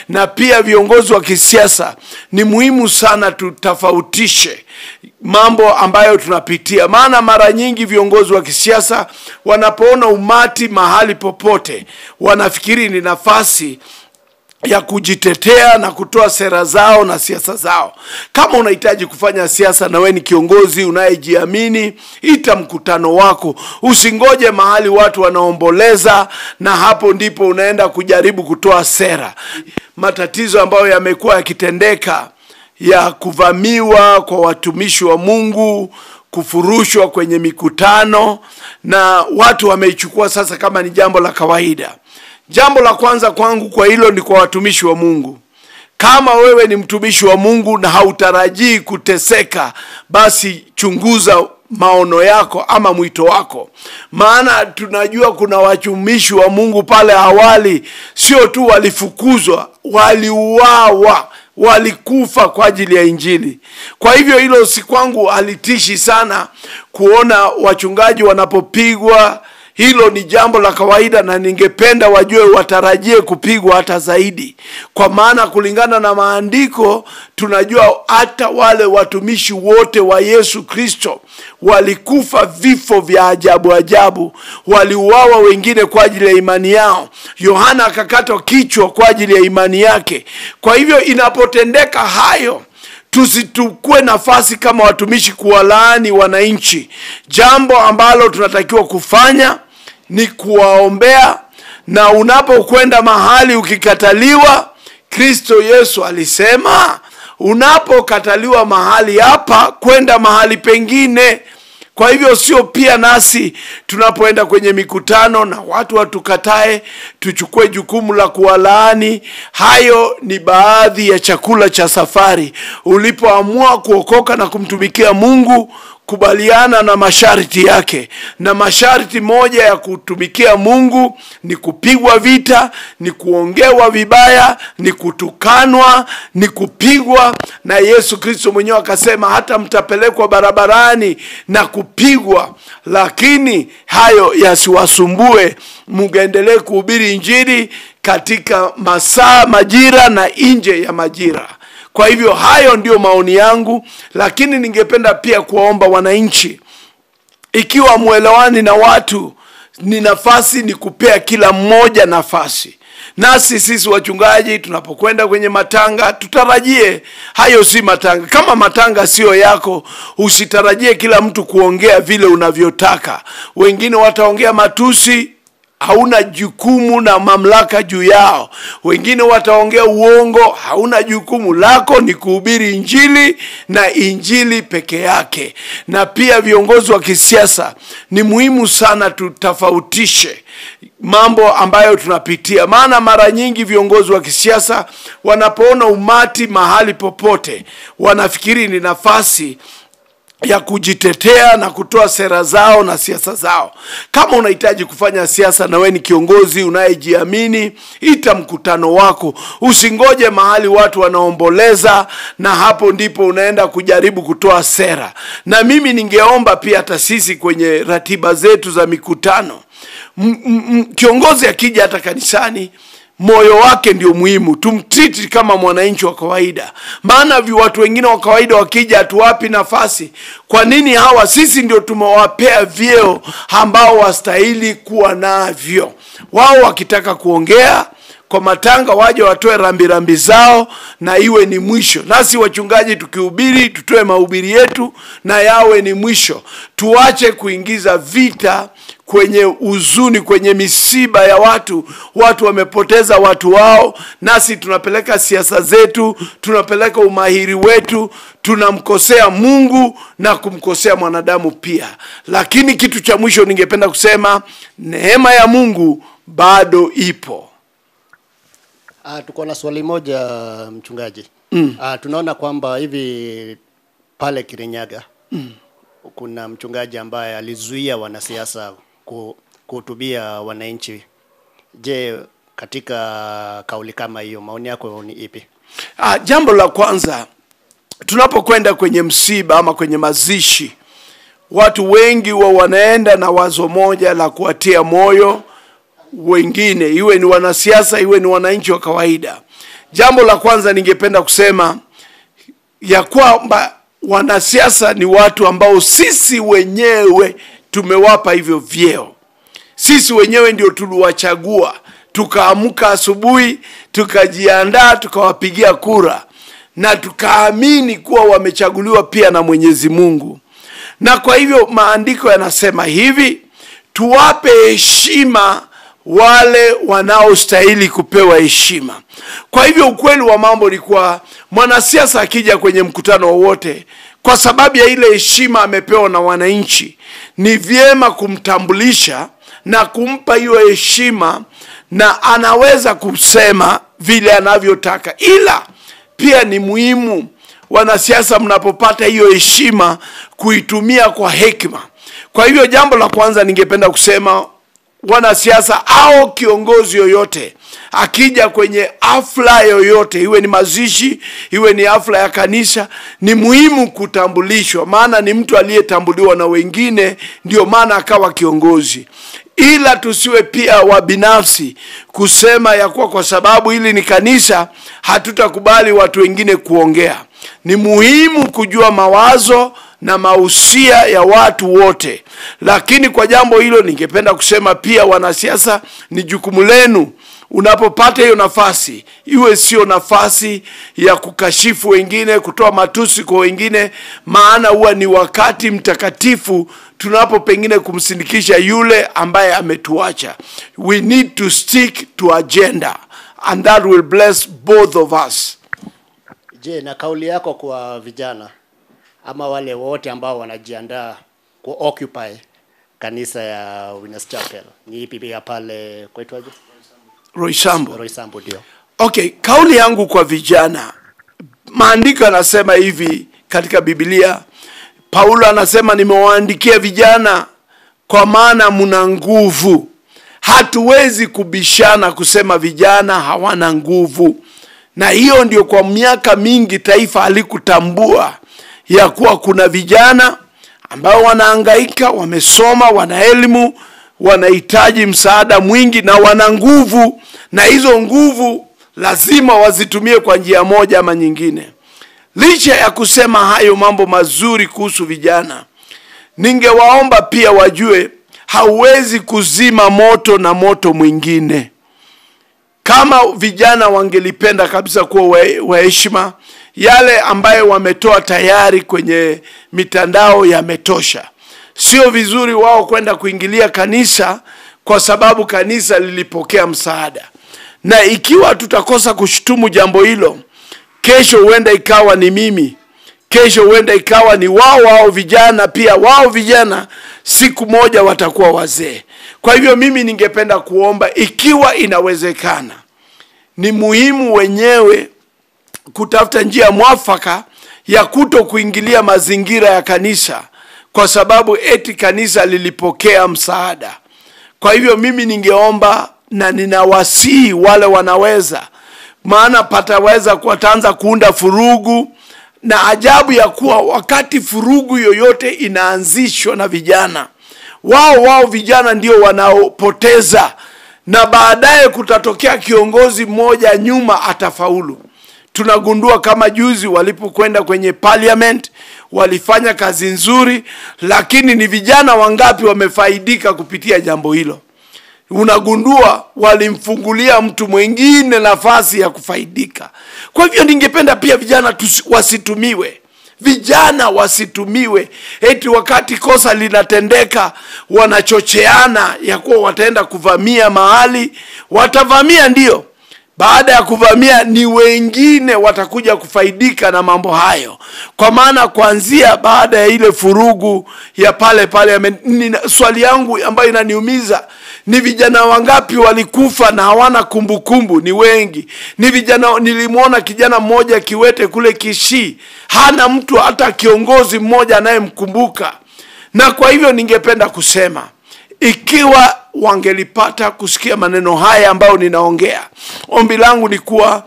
Na pia viongozi wa kisiasa ni muhimu sana tutofautishe mambo ambayo tunapitia. Maana mara nyingi viongozi wa kisiasa wanapoona umati mahali popote, wanafikiri ni nafasi ya kujitetea na kutoa sera zao na siasa zao. Kama unahitaji kufanya siasa na wewe ni kiongozi unayejiamini, ita mkutano wako. Usingoje mahali watu wanaomboleza na hapo ndipo unaenda kujaribu kutoa sera. Matatizo ambayo yamekuwa yakitendeka ya kuvamiwa kwa watumishi wa Mungu, kufurushwa kwenye mikutano, na watu wameichukua sasa kama ni jambo la kawaida. Jambo la kwanza kwangu kwa hilo ni kwa watumishi wa Mungu. Kama wewe ni mtumishi wa Mungu na hautarajii kuteseka, basi chunguza maono yako ama mwito wako. Maana tunajua kuna watumishi wa Mungu pale awali, sio tu walifukuzwa, waliuawa, walikufa kwa ajili ya Injili. Kwa hivyo hilo si kwangu alitishi sana kuona wachungaji wanapopigwa. Hilo ni jambo la kawaida, na ningependa wajue watarajie kupigwa hata zaidi. Kwa maana kulingana na maandiko tunajua hata wale watumishi wote wa Yesu Kristo walikufa vifo vya ajabu ajabu. Waliuawa wengine kwa ajili ya imani yao. Yohana akakatwa kichwa kwa ajili ya imani yake. Kwa hivyo inapotendeka hayo, tusitukue nafasi kama watumishi kuwalaani wananchi. Jambo ambalo tunatakiwa kufanya ni kuwaombea, na unapokwenda mahali ukikataliwa, Kristo Yesu alisema unapokataliwa mahali hapa, kwenda mahali pengine. Kwa hivyo sio pia nasi tunapoenda kwenye mikutano na watu watukatae, tuchukue jukumu la kuwalaani. Hayo ni baadhi ya chakula cha safari. Ulipoamua kuokoka na kumtumikia Mungu, kubaliana na masharti yake. Na masharti moja ya kutumikia Mungu ni kupigwa vita, ni kuongewa vibaya, ni kutukanwa, ni kupigwa. Na Yesu Kristo mwenyewe akasema hata mtapelekwa barabarani na kupigwa, lakini hayo yasiwasumbue. Mngeendelee kuhubiri Injili katika masaa, majira na nje ya majira. Kwa hivyo hayo ndio maoni yangu, lakini ningependa pia kuwaomba wananchi, ikiwa muelewani na watu, ni nafasi ni kupea kila mmoja nafasi. Nasi sisi wachungaji tunapokwenda kwenye matanga, tutarajie hayo si matanga. Kama matanga sio yako, usitarajie kila mtu kuongea vile unavyotaka. Wengine wataongea matusi, hauna jukumu na mamlaka juu yao. Wengine wataongea uongo, hauna jukumu. Lako ni kuhubiri Injili na Injili peke yake. Na pia viongozi wa kisiasa ni muhimu sana tutofautishe mambo ambayo tunapitia. Maana mara nyingi viongozi wa kisiasa wanapoona umati mahali popote, wanafikiri ni nafasi ya kujitetea na kutoa sera zao na siasa zao. Kama unahitaji kufanya siasa na wewe ni kiongozi unayejiamini, ita mkutano wako. Usingoje mahali watu wanaomboleza na hapo ndipo unaenda kujaribu kutoa sera. Na mimi ningeomba pia hata sisi kwenye ratiba zetu za mikutano, kiongozi akija hata kanisani, moyo wake ndio muhimu. Tumtreat kama mwananchi wa kawaida. Maana watu wengine wa kawaida wakija hatuwapi nafasi. Kwa nini hawa? Sisi ndio tumewapea vyeo ambao wastahili kuwa navyo. Wao wakitaka kuongea kwa matanga waje watoe rambirambi zao na iwe ni mwisho. Nasi wachungaji tukihubiri, tutoe mahubiri yetu na yawe ni mwisho. Tuache kuingiza vita kwenye huzuni, kwenye misiba ya watu. Watu wamepoteza watu wao, nasi tunapeleka siasa zetu, tunapeleka umahiri wetu, tunamkosea Mungu na kumkosea mwanadamu pia. Lakini kitu cha mwisho ningependa kusema, neema ya Mungu bado ipo. Tuko na swali moja mchungaji. Tunaona kwamba hivi pale Kirinyaga kuna mchungaji ambaye alizuia wanasiasa kuhutubia wananchi. Je, katika kauli kama hiyo maoni yako ni ipi? Jambo la kwanza, tunapokwenda kwenye msiba ama kwenye mazishi, watu wengi wanaenda na wazo moja la kuatia moyo wengine, iwe ni wanasiasa, iwe ni wananchi wa kawaida. Jambo la kwanza ningependa kusema ya kwamba wanasiasa ni watu ambao sisi wenyewe tumewapa hivyo vyeo. Sisi wenyewe ndio tuliwachagua, tukaamka asubuhi, tukajiandaa, tukawapigia kura, na tukaamini kuwa wamechaguliwa pia na Mwenyezi Mungu. Na kwa hivyo maandiko yanasema hivi, tuwape heshima wale wanaostahili kupewa heshima. Kwa hivyo ukweli wa mambo ni kuwa mwanasiasa akija kwenye mkutano wowote, kwa sababu ya ile heshima amepewa na wananchi, ni vyema kumtambulisha na kumpa hiyo heshima, na anaweza kusema vile anavyotaka. Ila pia ni muhimu wanasiasa mnapopata hiyo heshima kuitumia kwa hekima. Kwa hivyo jambo la kwanza ningependa kusema, wanasiasa au kiongozi yoyote akija kwenye hafla yoyote, iwe ni mazishi, iwe ni hafla ya kanisa, ni muhimu kutambulishwa, maana ni mtu aliyetambuliwa na wengine, ndio maana akawa kiongozi. Ila tusiwe pia wabinafsi kusema ya kuwa kwa sababu hili ni kanisa hatutakubali watu wengine kuongea. Ni muhimu kujua mawazo na mahusia ya watu wote. Lakini kwa jambo hilo ningependa kusema pia, wanasiasa, ni jukumu lenu unapopata hiyo nafasi, iwe sio nafasi ya kukashifu wengine, kutoa matusi kwa wengine, maana huwa ni wakati mtakatifu tunapo pengine kumsindikisha yule ambaye ametuacha. We need to stick to agenda, and that will bless both of us. Je, na kauli yako kwa vijana ama wale wote ambao wanajiandaa ku occupy kanisa ya Winners Chapel, ni ipi pia pale kwaitwaje? Roysambu ndio. Okay, kauli yangu kwa vijana, maandiko yanasema hivi katika Biblia. Paulo anasema, nimewaandikia vijana kwa maana mna nguvu. Hatuwezi kubishana kusema vijana hawana nguvu. Na hiyo ndio kwa miaka mingi taifa halikutambua ya kuwa kuna vijana ambao wanahangaika, wamesoma, wana elimu, wanahitaji msaada mwingi na wana nguvu, na hizo nguvu lazima wazitumie kwa njia moja ama nyingine. Licha ya kusema hayo mambo mazuri kuhusu vijana, ningewaomba pia wajue hauwezi kuzima moto na moto mwingine. Kama vijana wangelipenda kabisa kuwa wa heshima, yale ambayo wametoa tayari kwenye mitandao yametosha. Sio vizuri wao kwenda kuingilia kanisa kwa sababu kanisa lilipokea msaada. Na ikiwa tutakosa kushutumu jambo hilo, kesho huenda ikawa ni mimi, kesho huenda ikawa ni wao vijana pia. Wao vijana siku moja watakuwa wazee. Kwa hivyo mimi ningependa kuomba, ikiwa inawezekana, ni muhimu wenyewe kutafuta njia mwafaka ya kuto kuingilia mazingira ya kanisa kwa sababu eti kanisa lilipokea msaada. Kwa hivyo mimi ningeomba na ninawasihi wale wanaweza, maana pataweza kuanza kuunda furugu, na ajabu ya kuwa wakati furugu yoyote inaanzishwa na vijana, wao vijana ndio wanaopoteza, na baadaye kutatokea kiongozi mmoja nyuma atafaulu. Tunagundua kama juzi walipokwenda kwenye parliament walifanya kazi nzuri, lakini ni vijana wangapi wamefaidika kupitia jambo hilo? Unagundua walimfungulia mtu mwingine nafasi ya kufaidika. Kwa hivyo ningependa pia vijana wasitumiwe. Vijana wasitumiwe eti wakati kosa linatendeka wanachocheana ya kuwa wataenda kuvamia mahali. Watavamia ndio, baada ya kuvamia ni wengine watakuja kufaidika na mambo hayo. Kwa maana kuanzia baada ya ile furugu ya pale swali yangu ambayo inaniumiza ni vijana wangapi walikufa na hawana kumbukumbu? Ni wengi. Ni vijana, nilimuona kijana mmoja kiwete kule Kisii, hana mtu hata kiongozi mmoja anayemkumbuka. Na kwa hivyo ningependa kusema, ikiwa wangelipata kusikia maneno haya ambayo ninaongea, ombi langu ni kuwa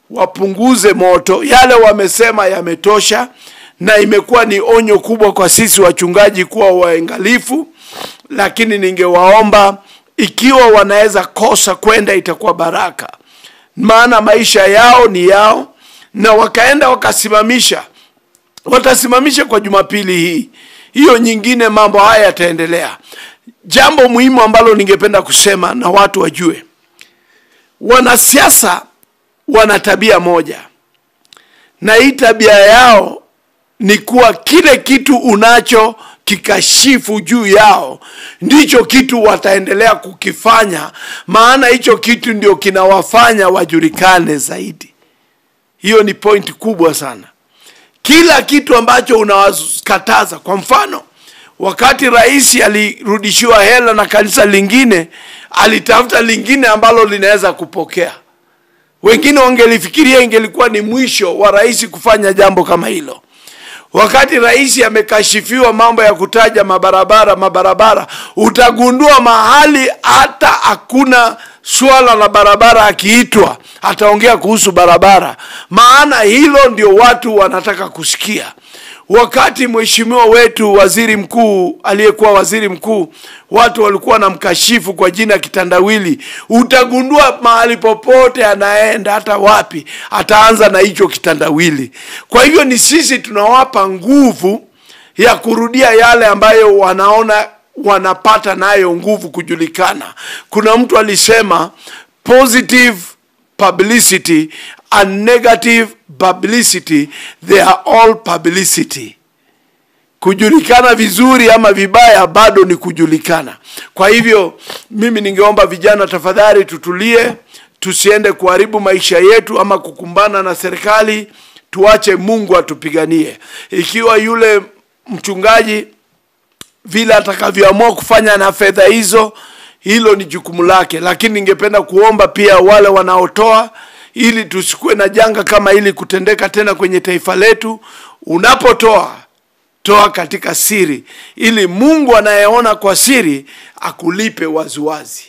wapunguze moto. Yale wamesema yametosha, na imekuwa ni onyo kubwa kwa sisi wachungaji kuwa waangalifu. Lakini ningewaomba, ikiwa wanaweza kosa kwenda itakuwa baraka, maana maisha yao ni yao, na wakaenda watasimamisha kwa Jumapili hii. Hiyo nyingine mambo haya yataendelea. Jambo muhimu ambalo ningependa kusema na watu wajue, wanasiasa wana tabia moja, na hii tabia yao ni kuwa kile kitu unacho kikashifu juu yao ndicho kitu wataendelea kukifanya, maana hicho kitu ndio kinawafanya wajulikane zaidi. Hiyo ni point kubwa sana. Kila kitu ambacho unawakataza, kwa mfano wakati rais alirudishiwa hela na kanisa lingine, alitafuta lingine ambalo linaweza kupokea. Wengine wangelifikiria ingelikuwa ni mwisho wa rais kufanya jambo kama hilo. Wakati rais amekashifiwa mambo ya kutaja mabarabara, utagundua mahali hata hakuna swala la barabara akiitwa ataongea kuhusu barabara, maana hilo ndio watu wanataka kusikia. Wakati mheshimiwa wetu waziri mkuu, aliyekuwa waziri mkuu, watu walikuwa na mkashifu kwa jina kitandawili, utagundua mahali popote anaenda, hata wapi, ataanza na hicho kitandawili. Kwa hivyo ni sisi tunawapa nguvu ya kurudia yale ambayo wanaona wanapata nayo nguvu kujulikana. Kuna mtu alisema positive publicity and negative publicity, they are all publicity. Kujulikana vizuri ama vibaya bado ni kujulikana. Kwa hivyo mimi ningeomba vijana, tafadhali tutulie, tusiende kuharibu maisha yetu ama kukumbana na serikali. Tuache Mungu atupiganie. Ikiwa yule mchungaji vile atakavyoamua kufanya na fedha hizo, hilo ni jukumu lake, lakini ningependa kuomba pia wale wanaotoa, ili tusikue na janga kama hili kutendeka tena kwenye taifa letu. Unapotoa, toa katika siri, ili Mungu anayeona kwa siri akulipe waziwazi.